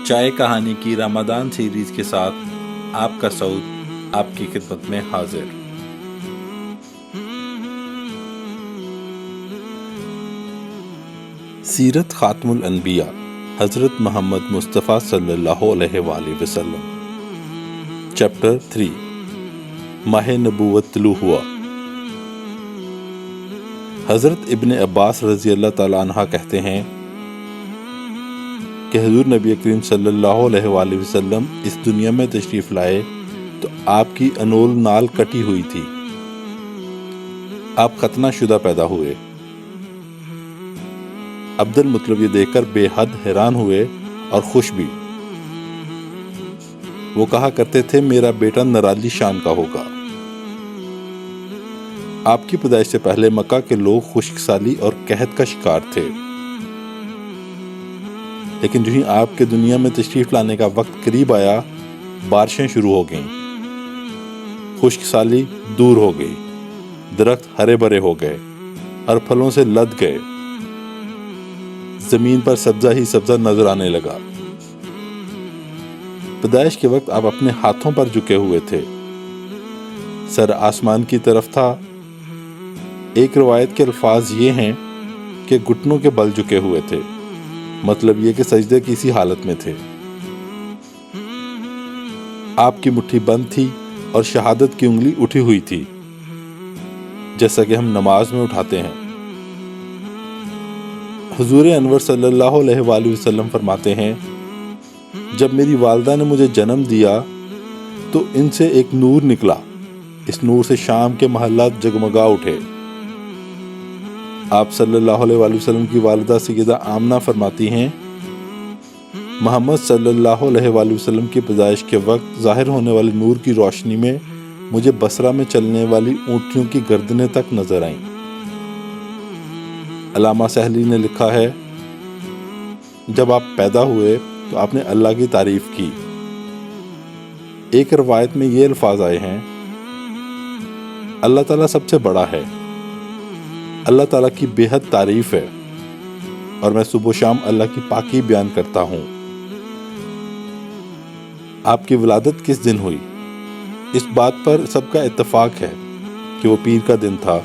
چائے کہانی کی رمضان سیریز کے ساتھ آپ کا سعود آپ کی خدمت میں حاضر۔ سیرت خاتم الانبیاء حضرت محمد مصطفیٰ صلی اللہ علیہ وآلہ وسلم، چیپٹر 3، ماہ نبوت طلوع ہوا۔ حضرت ابن عباس رضی اللہ تعالیٰ عنہ کہتے ہیں کہ حضور نبی کریم صلی اللہ علیہ وآلہ وسلم اس دنیا میں تشریف لائے تو آپ کی انول نال کٹی ہوئی تھی۔ آپ ختنہ شدہ پیدا ہوئے۔ عبد المطلب یہ دیکھ کر بے حد حیران ہوئے اور خوش بھی۔ وہ کہا کرتے تھے میرا بیٹا نرالی شان کا ہوگا۔ آپ کی پیدائش سے پہلے مکہ کے لوگ خشک سالی اور قحط کا شکار تھے، لیکن جو ہی آپ کے دنیا میں تشریف لانے کا وقت قریب آیا، بارشیں شروع ہو گئیں، خشک سالی دور ہو گئی، درخت ہرے بھرے ہو گئے اور پھلوں سے لد گئے، زمین پر سبزہ ہی سبزہ نظر آنے لگا۔ پیدائش کے وقت آپ اپنے ہاتھوں پر جھکے ہوئے تھے، سر آسمان کی طرف تھا۔ ایک روایت کے الفاظ یہ ہیں کہ گھٹنوں کے بل جھکے ہوئے تھے، مطلب یہ کہ سجدے کی اسی حالت میں تھے۔ آپ کی مٹھی بند تھی اور شہادت کی انگلی اٹھی ہوئی تھی، جیسا کہ ہم نماز میں اٹھاتے ہیں۔ حضور انور صلی اللہ علیہ وآلہ وسلم فرماتے ہیں جب میری والدہ نے مجھے جنم دیا تو ان سے ایک نور نکلا، اس نور سے شام کے محلات جگمگا اٹھے۔ آپ صلی اللہ علیہ وآلہ وسلم کی والدہ سیدہ آمنہ فرماتی ہیں محمد صلی اللہ علیہ وآلہ وسلم کی پیدائش کے وقت ظاہر ہونے والے نور کی روشنی میں مجھے بصرہ میں چلنے والی اونٹنیوں کی گردنیں تک نظر آئیں۔ علامہ سہلی نے لکھا ہے جب آپ پیدا ہوئے تو آپ نے اللہ کی تعریف کی۔ ایک روایت میں یہ الفاظ آئے ہیں اللہ تعالیٰ سب سے بڑا ہے، اللہ تعالیٰ کی بے حد تعریف ہے اور میں صبح و شام اللہ کی پاکی بیان کرتا ہوں۔ آپ کی ولادت کس دن ہوئی؟ اس بات پر سب کا اتفاق ہے کہ وہ پیر کا دن تھا۔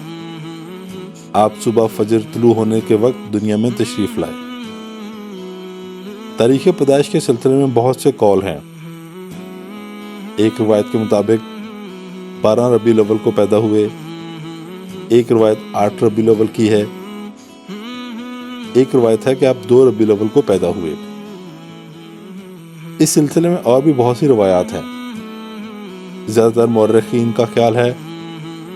آپ صبح فجر طلوع ہونے کے وقت دنیا میں تشریف لائے۔ تاریخ پیدائش کے سلسلے میں بہت سے قول ہیں۔ ایک روایت کے مطابق 12 ربیع الاول کو پیدا ہوئے، ایک روایت 8 ربیع الاول کی ہے، ایک روایت ہے کہ آپ 2 ربیع الاول کو پیدا ہوئے۔ اس سلسلے میں اور بھی بہت سی روایات ہیں۔ زیادہ تر مورخین کا خیال ہے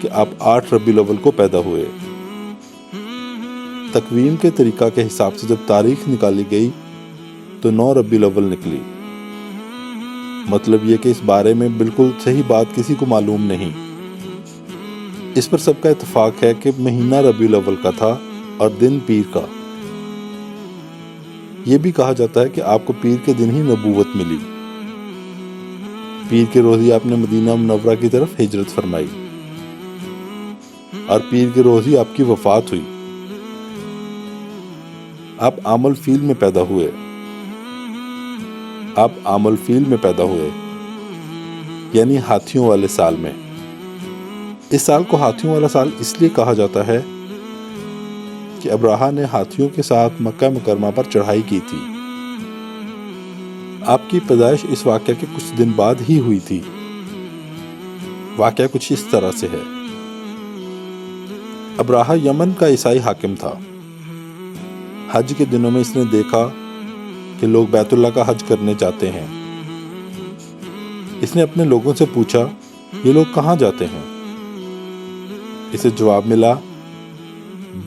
کہ آپ 8 ربیع الاول کو پیدا ہوئے۔ تقویم کے طریقہ کے حساب سے جب تاریخ نکالی گئی تو 9 ربیع الاول نکلی۔ مطلب یہ کہ اس بارے میں بالکل صحیح بات کسی کو معلوم نہیں۔ اس پر سب کا اتفاق ہے کہ مہینہ ربیع الاول کا تھا اور دن پیر کا۔ یہ بھی کہا جاتا ہے کہ آپ کو پیر کے دن ہی نبوت ملی۔ پیر کے روز ہی آپ نے مدینہ منورہ کی طرف ہجرت فرمائی اور پیر کے روز ہی آپ کی وفات ہوئی۔ آپ عام الفیل میں پیدا ہوئے۔ یعنی ہاتھیوں والے سال میں۔ اس سال کو ہاتھیوں والا سال اس لیے کہا جاتا ہے کہ ابراہہ نے ہاتھیوں کے ساتھ مکہ مکرمہ پر چڑھائی کی تھی۔ آپ کی پیدائش اس واقعہ کے کچھ دن بعد ہی ہوئی تھی۔ واقعہ کچھ اس طرح سے ہے۔ ابراہہ یمن کا عیسائی حاکم تھا۔ حج کے دنوں میں اس نے دیکھا کہ لوگ بیت اللہ کا حج کرنے جاتے ہیں۔ اس نے اپنے لوگوں سے پوچھا یہ لوگ کہاں جاتے ہیں؟ اسے جواب ملا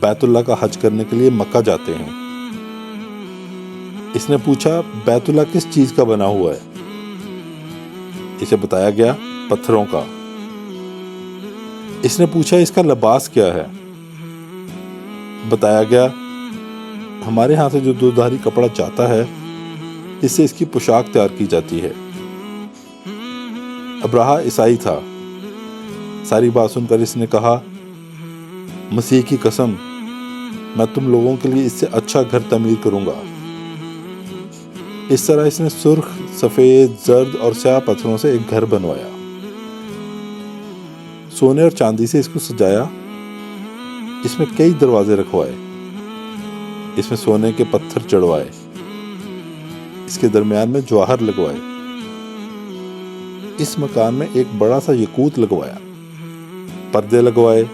بیت اللہ کا حج کرنے کے لیے مکہ جاتے ہیں۔ اس نے پوچھا بیت اللہ کس چیز کا بنا ہوا ہے؟ اسے بتایا گیا پتھروں کا۔ اس نے پوچھا اس کا لباس کیا ہے؟ بتایا گیا ہمارے ہاں سے جو 2 دھاری کپڑا جاتا ہے اس سے اس کی پوشاک تیار کی جاتی ہے۔ ابراہہ عیسائی تھا۔ ساری بات سن کر اس نے کہا مسیح کی قسم میں تم لوگوں کے لیے اس سے اچھا گھر تعمیر کروں گا۔ اس طرح اس نے سرخ، سفید، زرد اور سیاہ پتھروں سے ایک گھر بنوایا۔ سونے اور چاندی سے اس کو سجایا۔ اس میں کئی دروازے رکھوائے۔ اس میں سونے کے پتھر چڑھوائے۔ اس کے درمیان میں جواہر لگوائے۔ اس مکان میں ایک بڑا سا یاقوت لگوایا۔ پردے لگوائے۔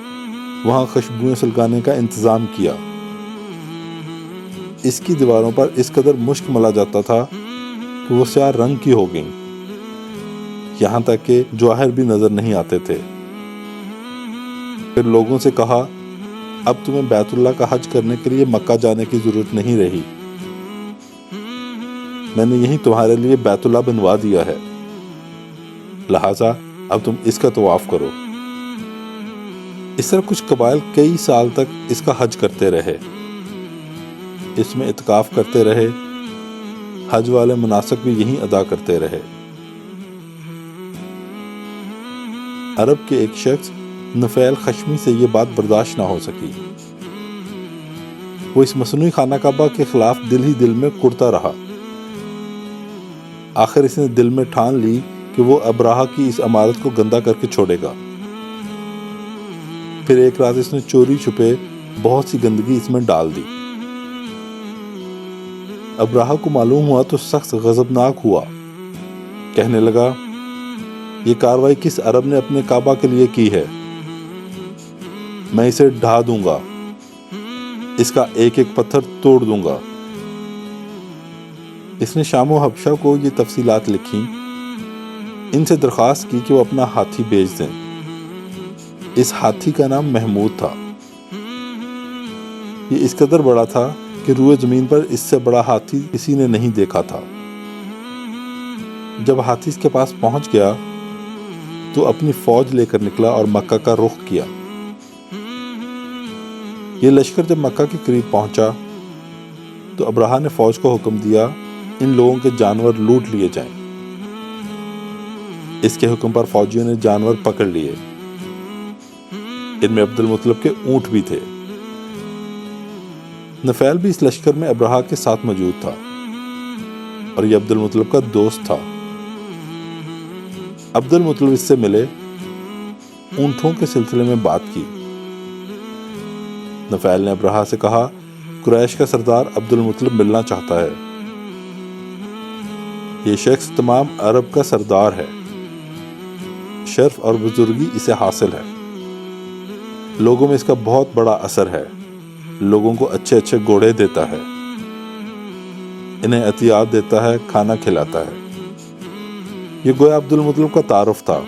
وہاں خوشبوئیں سلگانے کا انتظام کیا۔ اس کی دیواروں پر اس قدر مشک ملا جاتا تھا کہ وہ سیاہ رنگ کی ہو گئیں، یہاں تک کہ جواہر بھی نظر نہیں آتے تھے۔ پھر لوگوں سے کہا، اب تمہیں بیت اللہ کا حج کرنے کے لیے مکہ جانے کی ضرورت نہیں رہی۔ میں نے یہیں تمہارے لیے بیت اللہ بنوا دیا ہے، لہٰذا اب تم اس کا طواف کرو۔ اس طرح کچھ قبائل کئی سال تک اس کا حج کرتے رہے، اس میں اعتکاف کرتے رہے، حج والے مناسک بھی یہیں ادا کرتے رہے۔ عرب کے ایک شخص نفیل خشمی سے یہ بات برداشت نہ ہو سکی۔ وہ اس مصنوعی خانہ کعبہ کے خلاف دل ہی دل میں کڑتا رہا۔ آخر اس نے دل میں ٹھان لی کہ وہ ابراہہ کی اس عمارت کو گندا کر کے چھوڑے گا۔ پھر ایک رات اس نے چوری چھپے بہت سی گندگی اس میں ڈال دی۔ ابراہہ کو معلوم ہوا تو سخت غضبناک ہوا، کہنے لگا، یہ کاروائی کس عرب نے اپنے کعبہ کے لیے کی ہے؟ میں اسے ڈھا دوں گا، اس کا ایک ایک پتھر توڑ دوں گا۔ اس نے شام و حبشہ کو یہ تفصیلات لکھیں، ان سے درخواست کی کہ وہ اپنا ہاتھی بھیج دیں۔ اس ہاتھی کا نام محمود تھا۔ یہ اس قدر بڑا تھا کہ روئے زمین پر اس سے بڑا ہاتھی کسی نے نہیں دیکھا تھا۔ جب ہاتھی اس کے پاس پہنچ گیا تو اپنی فوج لے کر نکلا اور مکہ کا رخ کیا۔ یہ لشکر جب مکہ کے قریب پہنچا تو ابراہہ نے فوج کو حکم دیا، ان لوگوں کے جانور لوٹ لیے جائیں۔ اس کے حکم پر فوجیوں نے جانور پکڑ لیے۔ ان میں عبد المطلب کے اونٹ بھی تھے۔ نفیل بھی اس لشکر میں ابراہہ کے ساتھ موجود تھا اور یہ عبد المطلب کا دوست تھا۔ عبد المطلب اس سے ملے، اونٹوں کے سلسلے میں بات کی۔ نفیل نے ابراہہ سے کہا، قریش کا سردار عبد المطلب ملنا چاہتا ہے۔ یہ شخص تمام عرب کا سردار ہے، شرف اور بزرگی اسے حاصل ہے، لوگوں میں اس کا بہت بڑا اثر ہے، لوگوں کو اچھے اچھے گھوڑے دیتا ہے، انہیں عطیات دیتا ہے، کھانا کھلاتا ہے۔ یہ گویا عبد المطلب کا تعارف تھا۔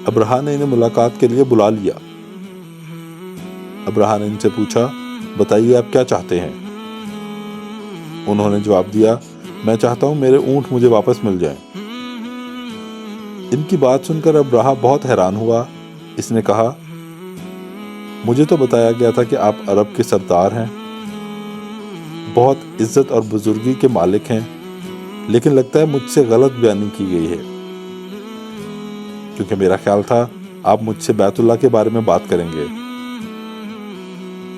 ابراہہ نے انہیں ملاقات کے لیے بلا لیا۔ ابراہہ نے ان سے پوچھا، بتائیے آپ کیا چاہتے ہیں؟ انہوں نے جواب دیا، میں چاہتا ہوں میرے اونٹ مجھے واپس مل جائیں۔ ان کی بات سن کر ابراہہ بہت حیران ہوا۔ اس نے کہا، مجھے تو بتایا گیا تھا کہ آپ عرب کے سردار ہیں، بہت عزت اور بزرگی کے مالک ہیں، لیکن لگتا ہے مجھ سے غلط بیانی کی گئی ہے، کیونکہ میرا خیال تھا آپ مجھ سے بیت اللہ کے بارے میں بات کریں گے،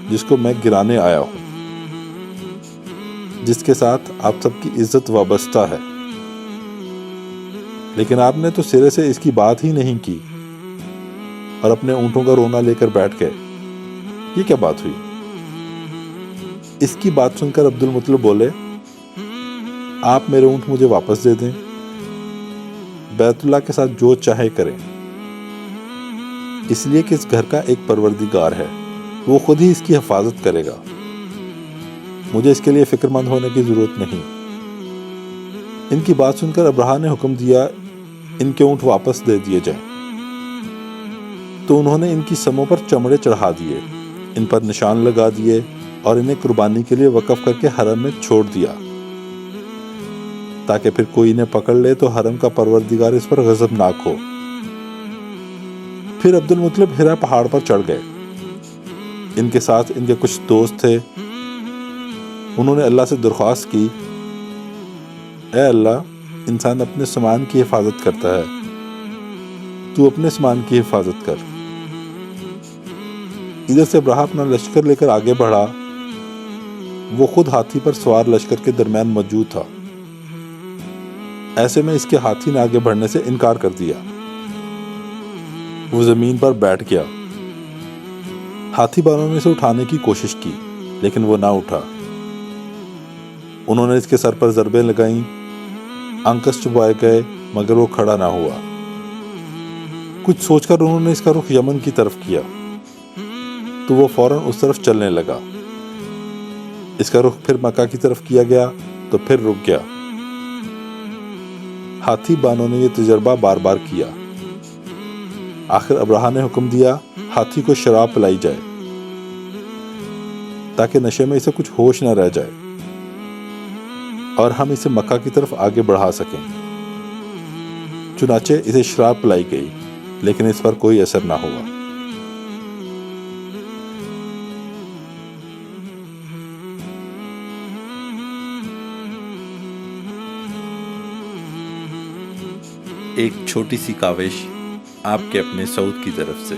جس کو میں گرانے آیا ہوں، جس کے ساتھ آپ سب کی عزت وابستہ ہے، لیکن آپ نے تو سرے سے اس کی بات ہی نہیں کی اور اپنے اونٹوں کا رونا لے کر بیٹھ گئے۔ یہ کیا بات ہوئی؟ اس کی بات سن کر عبد المطلب بولے، آپ میرے اونٹ مجھے واپس دے دیں، بیت اللہ کے ساتھ جو چاہے کریں، اس لیے کہ اس گھر کا ایک پروردگار ہے، وہ خود ہی اس کی حفاظت کرے گا، مجھے اس کے لیے فکر مند ہونے کی ضرورت نہیں۔ ان کی بات سن کر ابراہہ نے حکم دیا، ان کے اونٹ واپس دے دیے جائیں۔ تو انہوں نے ان کی سموں پر چمڑے چڑھا دیے، ان پر نشان لگا دیے اور انہیں قربانی کے لیے وقف کر کے حرم میں چھوڑ دیا، تاکہ پھر کوئی انہیں پکڑ لے تو حرم کا پروردگار اس پر غضبناک ہو۔ پھر عبد المطلب ہرا پہاڑ پر چڑھ گئے۔ ان کے ساتھ ان کے کچھ دوست تھے۔ انہوں نے اللہ سے درخواست کی، اے اللہ، انسان اپنے سامان کی حفاظت کرتا ہے، تو اپنے سامان کی حفاظت کر۔ ادھر سے ابراہ اپنا لشکر لے کر آگے بڑھا۔ وہ خود ہاتھی پر سوار لشکر کے درمیان موجود تھا۔ ایسے میں اس کے ہاتھی نے آگے بڑھنے سے انکار کر دیا۔ وہ زمین پر بیٹھ گیا۔ ہاتھی والوں نے اسے اٹھانے کی کوشش کی لیکن وہ نہ اٹھا۔ انہوں نے اس کے سر پر ضربیں لگائیں، انکس چبائے گئے مگر وہ کھڑا نہ ہوا۔ کچھ سوچ کر انہوں نے اس کا رخ یمن کی طرف کیا تو وہ فوراً اس طرف چلنے لگا۔ اس کا رخ پھر مکہ کی طرف کیا گیا تو پھر رک گیا۔ ہاتھی بانوں نے یہ تجربہ بار بار کیا۔ آخر ابراہ نے حکم دیا ہاتھی کو شراب پلائی جائے تاکہ نشے میں اسے کچھ ہوش نہ رہ جائے اور ہم اسے مکہ کی طرف آگے بڑھا سکیں۔ چنانچہ اسے شراب پلائی گئی لیکن اس پر کوئی اثر نہ ہوا۔ ایک چھوٹی سی کاوش آپ کے اپنے سعود کی طرف سے۔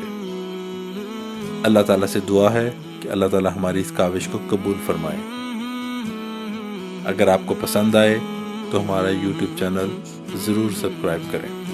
اللہ تعالیٰ سے دعا ہے کہ اللہ تعالیٰ ہماری اس کاوش کو قبول فرمائے۔ اگر آپ کو پسند آئے تو ہمارا YouTube چینل ضرور سبسکرائب کریں۔